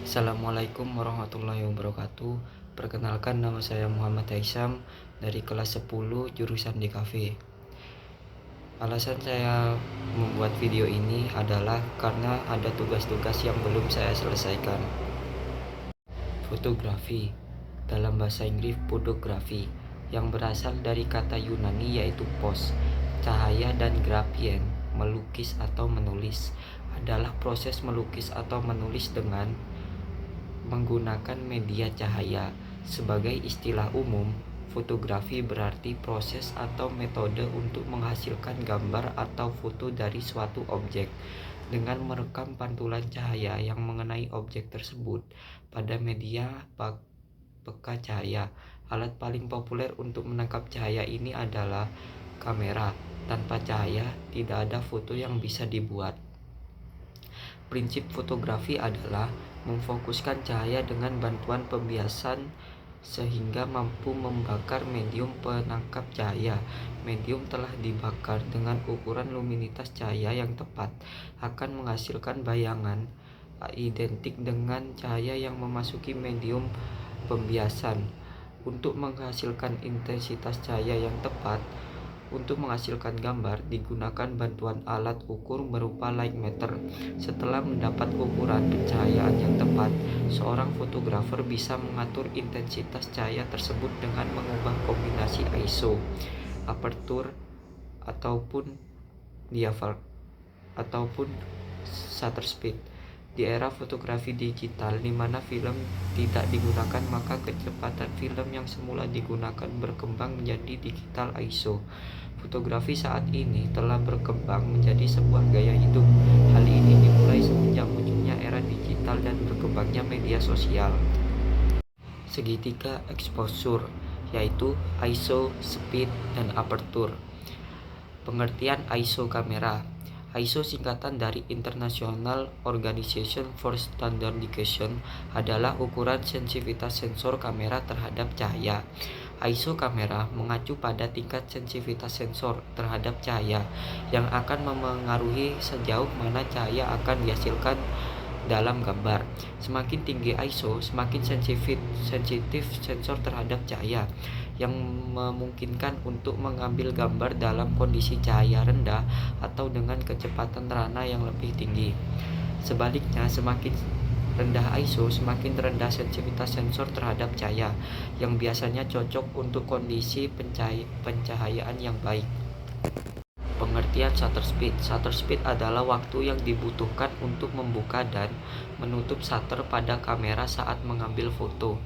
Assalamualaikum warahmatullahi wabarakatuh. Perkenalkan, nama saya Muhammad Haisam dari kelas 10 jurusan DKV. Alasan saya membuat video ini adalah karena ada tugas-tugas yang belum saya selesaikan. Fotografi, dalam bahasa Inggris fotografi, yang berasal dari kata Yunani yaitu pos, cahaya, dan grafien, melukis atau menulis, adalah proses melukis atau menulis dengan menggunakan media cahaya. Sebagai istilah umum, fotografi berarti proses atau metode untuk menghasilkan gambar atau foto dari suatu objek dengan merekam pantulan cahaya yang mengenai objek tersebut pada media peka cahaya. Alat paling populer untuk menangkap cahaya ini adalah kamera. Tanpa cahaya, tidak ada foto yang bisa dibuat. Prinsip fotografi adalah memfokuskan cahaya dengan bantuan pembiasan sehingga mampu membakar medium penangkap cahaya. Medium telah dibakar dengan ukuran luminitas cahaya yang tepat akan menghasilkan bayangan identik dengan cahaya yang memasuki medium pembiasan. Untuk menghasilkan intensitas cahaya yang tepat, untuk menghasilkan gambar digunakan bantuan alat ukur berupa light meter. Setelah mendapat ukuran pencahayaan yang tepat, seorang fotografer bisa mengatur intensitas cahaya tersebut dengan mengubah kombinasi ISO, aperture, ataupun diaphragm ataupun shutter speed. Di era fotografi digital di mana film tidak digunakan, maka kecepatan film yang semula digunakan berkembang menjadi digital ISO. Fotografi saat ini telah berkembang menjadi sebuah gaya hidup. Hal ini dimulai semenjak munculnya era digital dan berkembangnya media sosial. Segitiga exposure, yaitu ISO, speed, dan aperture. Pengertian ISO kamera. ISO singkatan dari International Organization for Standardization adalah ukuran sensitivitas sensor kamera terhadap cahaya. ISO kamera mengacu pada tingkat sensitivitas sensor terhadap cahaya yang akan memengaruhi sejauh mana cahaya akan dihasilkan dalam gambar. Semakin tinggi ISO, semakin sensitif sensor terhadap cahaya, yang memungkinkan untuk mengambil gambar dalam kondisi cahaya rendah atau dengan kecepatan terana yang lebih tinggi. Sebaliknya, semakin rendah ISO, semakin rendah sensitivitas sensor terhadap cahaya, yang biasanya cocok untuk kondisi pencahayaan yang baik. Pengertian shutter speed. Shutter speed adalah waktu yang dibutuhkan untuk membuka dan menutup shutter pada kamera saat mengambil foto.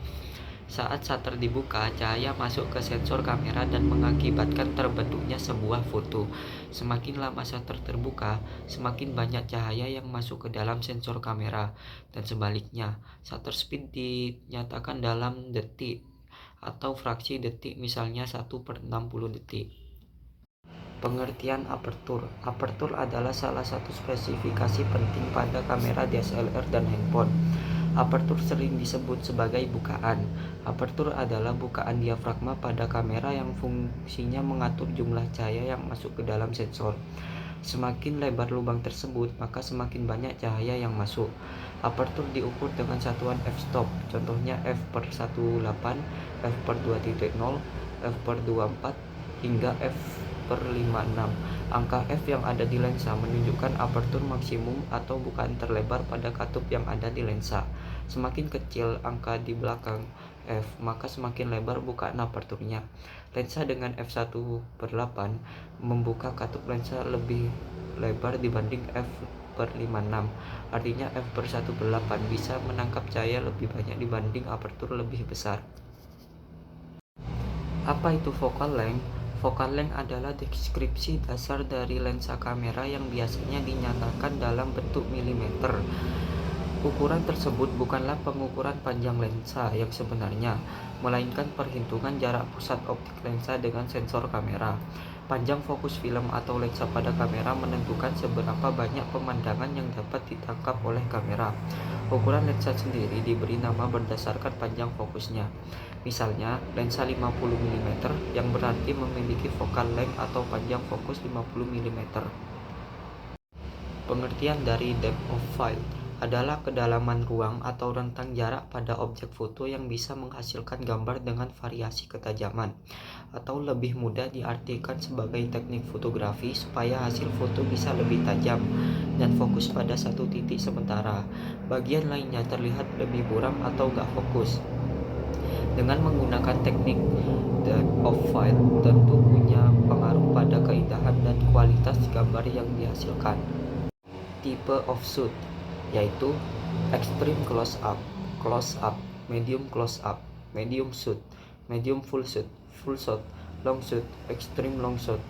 Saat shutter dibuka, cahaya masuk ke sensor kamera dan mengakibatkan terbentuknya sebuah foto. Semakin lama shutter terbuka, semakin banyak cahaya yang masuk ke dalam sensor kamera. Dan sebaliknya, shutter speed dinyatakan dalam detik atau fraksi detik, misalnya 1/60 detik. Pengertian aperture. Aperture adalah salah satu spesifikasi penting pada kamera DSLR dan handphone. Aperture sering disebut sebagai bukaan. Aperture adalah bukaan diafragma pada kamera yang fungsinya mengatur jumlah cahaya yang masuk ke dalam sensor. Semakin lebar lubang tersebut, maka semakin banyak cahaya yang masuk. Aperture diukur dengan satuan f-stop, contohnya f/18, f/2.0, f/24, hingga f/56. Angka f yang ada di lensa menunjukkan aperture maksimum atau bukaan terlebar pada katup yang ada di lensa. Semakin kecil angka di belakang f, maka semakin lebar bukaan aperturnya. Lensa dengan f1/8 membuka katup lensa lebih lebar dibanding f/56. Artinya f/1/8 bisa menangkap cahaya lebih banyak dibanding apertur lebih besar. Apa itu focal length? Focal length adalah deskripsi dasar dari lensa kamera yang biasanya dinyatakan dalam bentuk milimeter. Ukuran tersebut bukanlah pengukuran panjang lensa yang sebenarnya, melainkan perhitungan jarak pusat optik lensa dengan sensor kamera. Panjang fokus film atau lensa pada kamera menentukan seberapa banyak pemandangan yang dapat ditangkap oleh kamera. Ukuran lensa sendiri diberi nama berdasarkan panjang fokusnya. Misalnya, lensa 50 mm yang berarti memiliki focal length atau panjang fokus 50 mm. Pengertian dari depth of field. adalah kedalaman ruang atau rentang jarak pada objek foto yang bisa menghasilkan gambar dengan variasi ketajaman, atau lebih mudah diartikan sebagai teknik fotografi supaya hasil foto bisa lebih tajam dan fokus pada satu titik sementara. Bagian lainnya terlihat lebih buram atau gak fokus. Dengan menggunakan teknik depth of field tentu punya pengaruh pada keindahan dan kualitas gambar yang dihasilkan. Tipe of shoot yaitu extreme close up, medium close up, medium shoot, medium full shot, long shoot, extreme long shot.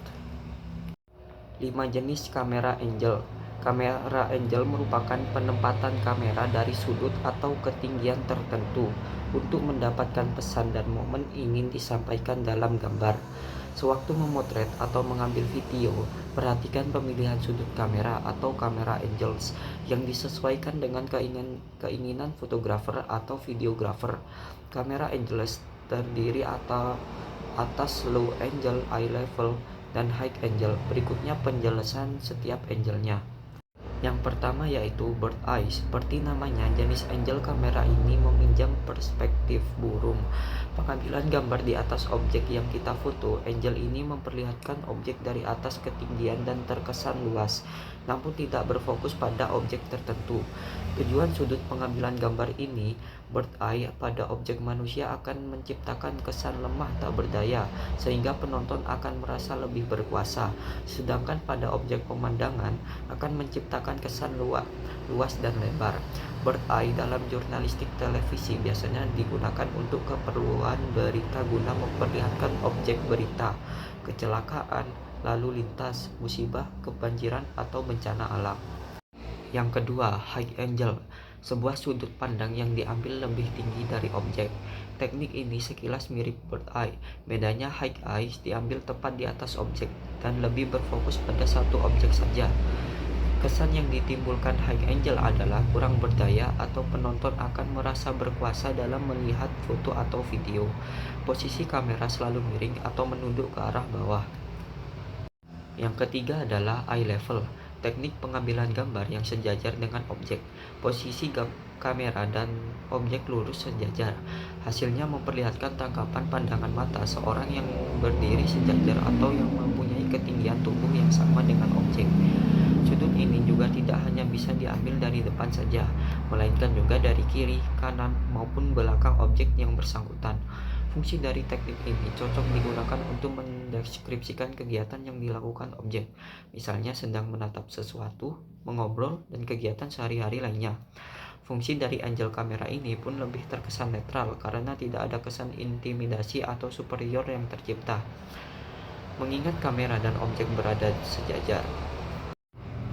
5 jenis kamera angle. Kamera angle merupakan penempatan kamera dari sudut atau ketinggian tertentu untuk mendapatkan pesan dan momen ingin disampaikan dalam gambar. Sewaktu memotret atau mengambil video, perhatikan pemilihan sudut kamera atau kamera angles yang disesuaikan dengan keinginan fotografer atau videografer. Kamera angles terdiri atas low angle, eye level, dan high angle. Berikutnya penjelasan setiap angle-nya. Yang pertama yaitu bird eye. Seperti namanya, jenis angle kamera ini meminjam perspektif burung. Pengambilan gambar di atas objek yang kita foto, angle ini memperlihatkan objek dari atas ketinggian dan terkesan luas, namun tidak berfokus pada objek tertentu. Tujuan sudut pengambilan gambar ini, bird eye, pada objek manusia akan menciptakan kesan lemah tak berdaya, sehingga penonton akan merasa lebih berkuasa. Sedangkan pada objek pemandangan akan menciptakan kesan luas dan lebar. Bird eye dalam jurnalistik televisi biasanya digunakan untuk keperluan berita guna memperlihatkan objek berita, kecelakaan, lalu lintas, musibah, kebanjiran, atau bencana alam. Yang kedua, high angle, sebuah sudut pandang yang diambil lebih tinggi dari objek. Teknik ini sekilas mirip bird eye. Bedanya high eye diambil tepat di atas objek dan lebih berfokus pada satu objek saja. Kesan yang ditimbulkan high angle adalah kurang berdaya atau penonton akan merasa berkuasa dalam melihat foto atau video. Posisi kamera selalu miring atau menunduk ke arah bawah. Yang ketiga adalah eye level, teknik pengambilan gambar yang sejajar dengan objek. Posisi kamera dan objek lurus sejajar. Hasilnya memperlihatkan tangkapan pandangan mata seorang yang berdiri sejajar atau yang mempunyai ketinggian tubuh yang sama dengan objek. Sudut ini juga tidak hanya bisa diambil dari depan saja, melainkan juga dari kiri, kanan, maupun belakang objek yang bersangkutan. Fungsi dari teknik ini cocok digunakan untuk mendeskripsikan kegiatan yang dilakukan objek, misalnya sedang menatap sesuatu, mengobrol, dan kegiatan sehari-hari lainnya. Fungsi dari angle kamera ini pun lebih terkesan netral karena tidak ada kesan intimidasi atau superior yang tercipta, mengingat kamera dan objek berada sejajar.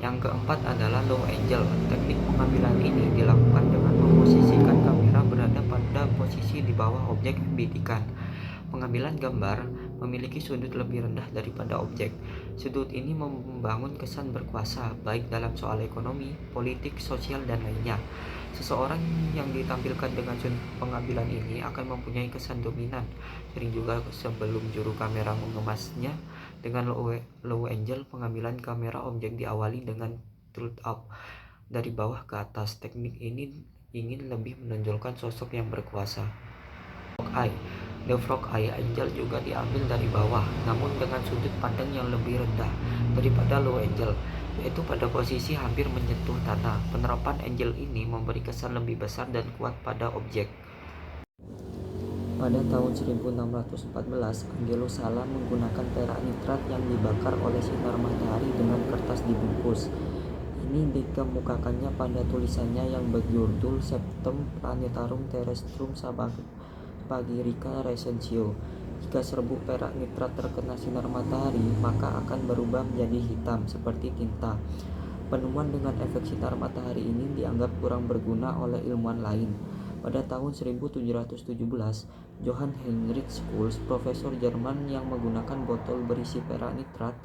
Yang keempat adalah low angle. Teknik pengambilan ini dilakukan dengan memposisikan kamera berada pada posisi di bawah objek yang bidikan. Pengambilan gambar memiliki sudut lebih rendah daripada objek. Sudut ini membangun kesan berkuasa, baik dalam soal ekonomi, politik, sosial, dan lainnya. Seseorang yang ditampilkan dengan sudut pengambilan ini akan mempunyai kesan dominan. Sering juga sebelum juru kamera mengemasnya dengan low angle, pengambilan kamera objek diawali dengan tilt up dari bawah ke atas. Teknik ini ingin lebih menonjolkan sosok yang berkuasa. Frog eye. The frog eye angle juga diambil dari bawah, namun dengan sudut pandang yang lebih rendah daripada low angle, yaitu pada posisi hampir menyentuh tanah. Penerapan angle ini memberi kesan lebih besar dan kuat pada objek. Pada tahun 1614, Angelo Sala menggunakan perak nitrat yang dibakar oleh sinar matahari dengan kertas dibungkus. Ini dikemukakannya pada tulisannya yang berjudul Septem Planetarum Terrestrum Sabagirica Recensio. Jika serbuk perak nitrat terkena sinar matahari, maka akan berubah menjadi hitam seperti tinta. Penemuan dengan efek sinar matahari ini dianggap kurang berguna oleh ilmuwan lain. Pada tahun 1717, Johann Heinrich Schulz, profesor Jerman yang menggunakan botol berisi perak nitrat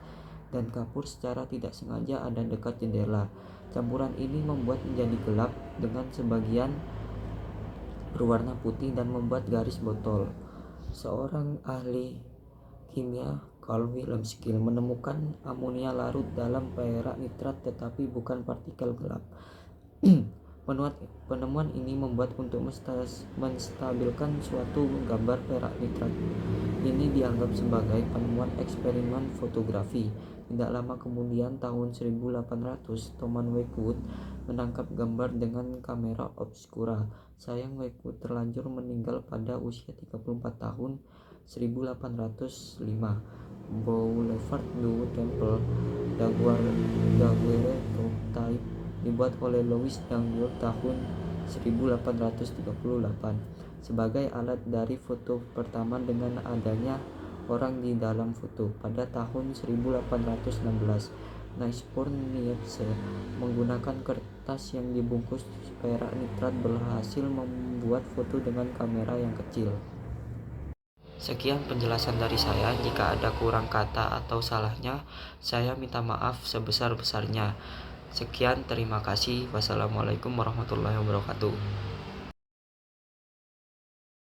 dan kapur secara tidak sengaja ada dekat jendela. Campuran ini membuat menjadi gelap dengan sebagian berwarna putih dan membuat garis botol. Seorang ahli kimia, Carl Wilhelm Scheele, menemukan amonia larut dalam perak nitrat tetapi bukan partikel gelap. Penemuan ini membuat untuk menstabilkan suatu gambar perak nitrat ini dianggap sebagai penemuan eksperimen fotografi. Tidak lama kemudian, tahun 1800, Thomas Wakewood menangkap gambar dengan kamera obscura. Sayang, Wakewood terlanjur meninggal pada usia 34 tahun 1805. Boulevard du Temple, Daguerreotype dibuat oleh Louis Daguerre tahun 1838 sebagai alat dari foto pertama dengan adanya orang di dalam foto. Pada tahun 1816, Niels Niepce menggunakan kertas yang dibungkus perak nitrat berhasil membuat foto dengan kamera yang kecil. Sekian penjelasan dari saya. Jika ada kurang kata atau salahnya, saya minta maaf sebesar-besarnya. Sekian, terima kasih. Wassalamualaikum warahmatullahi wabarakatuh.